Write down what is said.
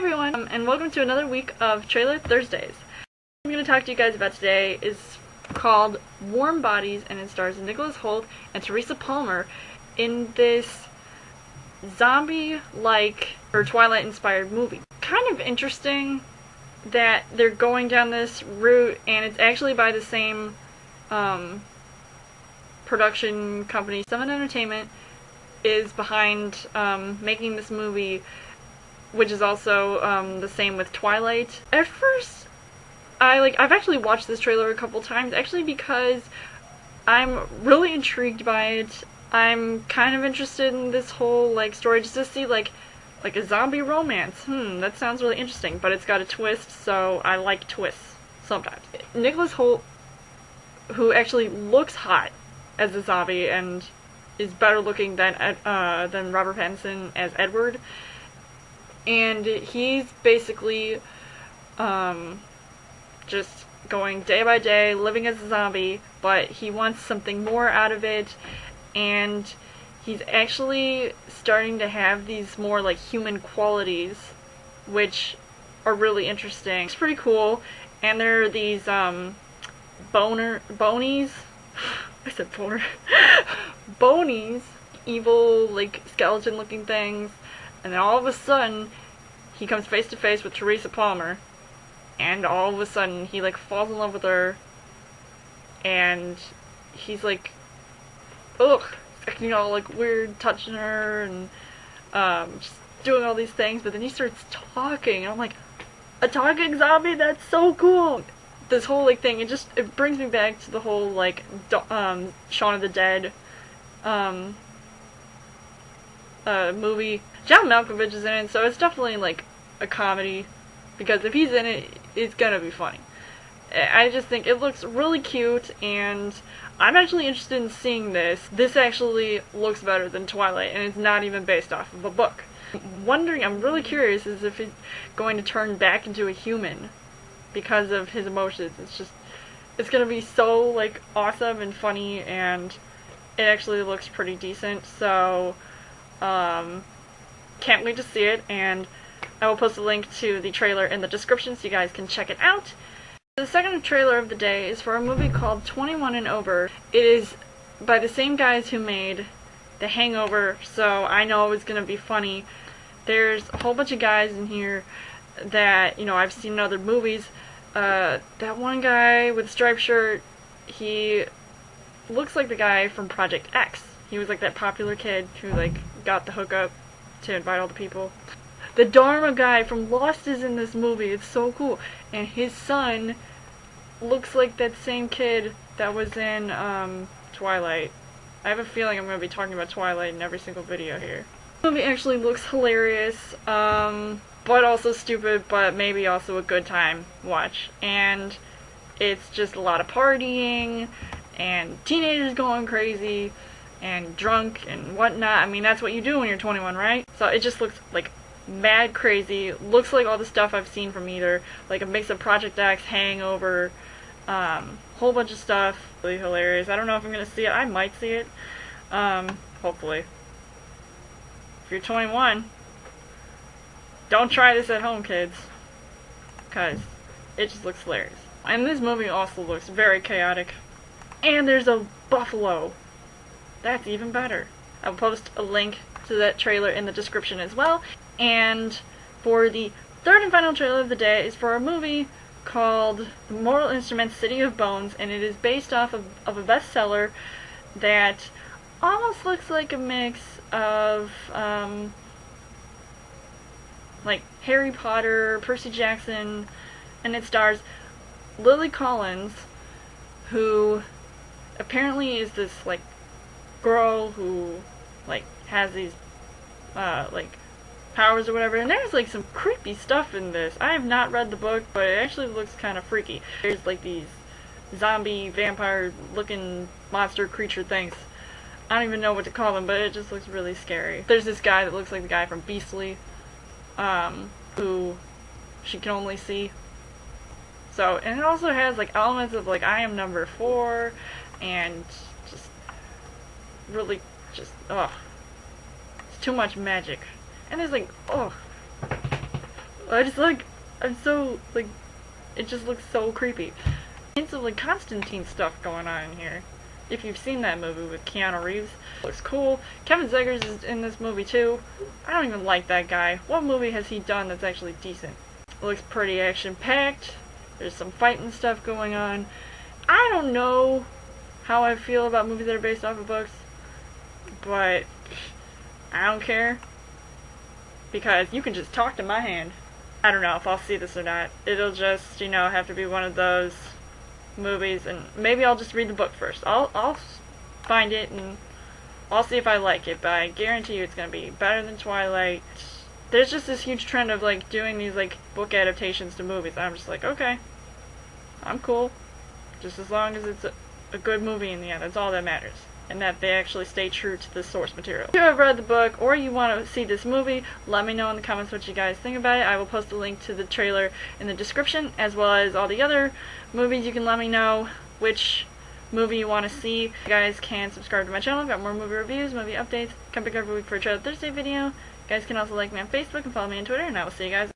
everyone, and welcome to another week of Trailer Thursdays. What I'm going to talk to you guys about today is called Warm Bodies, and it stars Nicholas Hoult and Teresa Palmer in this zombie-like or Twilight-inspired movie. Kind of interesting that they're going down this route, and it's actually by the same production company. Summit Entertainment is behind making this movie, which is also the same with Twilight. At first, I've actually watched this trailer a couple times, actually because I'm really intrigued by it. I'm kind of interested in this whole story, just to see like a zombie romance. That sounds really interesting, but it's got a twist, so I like twists sometimes. Nicholas Hoult, who actually looks hot as a zombie and is better looking than Robert Pattinson as Edward. And he's basically just going day by day, living as a zombie, but he wants something more out of it, and he's actually starting to have these more human qualities, which are really interesting. It's pretty cool, and there are these bonies. I said boner. Bonies, evil skeleton looking things. And then all of a sudden, he comes face to face with Teresa Palmer, and all of a sudden he falls in love with her, and he's acting all weird, touching her, and just doing all these things. But then he starts talking, and I'm like, a talking zombie? That's so cool! This whole thing, it brings me back to the whole Shaun of the Dead movie. John Malkovich is in it, so it's definitely a comedy, because if he's in it, it's gonna be funny. I just think it looks really cute, and I'm actually interested in seeing this. This actually looks better than Twilight, and it's not even based off of a book. I'm really curious as if he's going to turn back into a human because of his emotions. It's gonna be so awesome and funny, and it actually looks pretty decent, so can't wait to see it, and I will post a link to the trailer in the description so you guys can check it out. The second trailer of the day is for a movie called 21 and Over. It is by the same guys who made The Hangover, so I know it's gonna be funny. There's a whole bunch of guys in here that, I've seen in other movies. That one guy with a striped shirt, he looks like the guy from Project X. He was that popular kid who got the hookup to invite all the people. The Dharma guy from Lost is in this movie. It's so cool. And his son looks like that same kid that was in Twilight. I have a feeling I'm going to be talking about Twilight in every single video here. The movie actually looks hilarious, but also stupid, but maybe also a good time watch. And it's just a lot of partying, and teenagers going crazy, and drunk, and whatnot. I mean, that's what you do when you're 21, right? So it just looks mad crazy. Looks like all the stuff I've seen from either a mix of Project X, Hangover, whole bunch of stuff. Really hilarious. I don't know if I'm gonna see it. I might see it. Hopefully. If you're 21, don't try this at home, kids, because it just looks hilarious. And this movie also looks very chaotic. And there's a buffalo. That's even better. I'll post a link to that trailer in the description as well. And for the third and final trailer of the day is for a movie called The Mortal Instruments City of Bones, and it is based off of a bestseller that almost looks like a mix of Harry Potter, Percy Jackson, and it stars Lily Collins, who apparently is this girl who has these powers or whatever, and there's some creepy stuff in this. I have not read the book, but it actually looks kind of freaky. There's these zombie vampire looking monster creature things. I don't even know what to call them, but it just looks really scary. There's this guy that looks like the guy from Beastly, who she can only see. So, and it also has elements of I Am Number 4, and just really it's too much magic. And there's I'm so, like, it just looks so creepy. Hints of, like, Constantine stuff going on in here. If you've seen that movie with Keanu Reeves. Looks cool. Kevin Zegers is in this movie too. I don't even like that guy. What movie has he done that's actually decent? It looks pretty action-packed. There's some fighting stuff going on. I don't know how I feel about movies that are based off of books, but I don't care, because you can just talk to my hand. I don't know if I'll see this or not. It'll just, you know, have to be one of those movies, and maybe I'll just read the book first. I'll find it and I'll see if I like it, but I guarantee you it's gonna be better than Twilight. There's just this huge trend of, like, doing these, like, book adaptations to movies. I'm just like, okay, I'm cool. Just as long as it's a good movie in the end, that's all that matters. And that they actually stay true to the source material. If you have read the book or you want to see this movie, let me know in the comments what you guys think about it. I will post a link to the trailer in the description, as well as all the other movies. You can let me know which movie you want to see. You guys can subscribe to my channel. I've got more movie reviews, movie updates. Come back every week for a Trailer Thursday video. You guys can also like me on Facebook and follow me on Twitter, and I will see you guys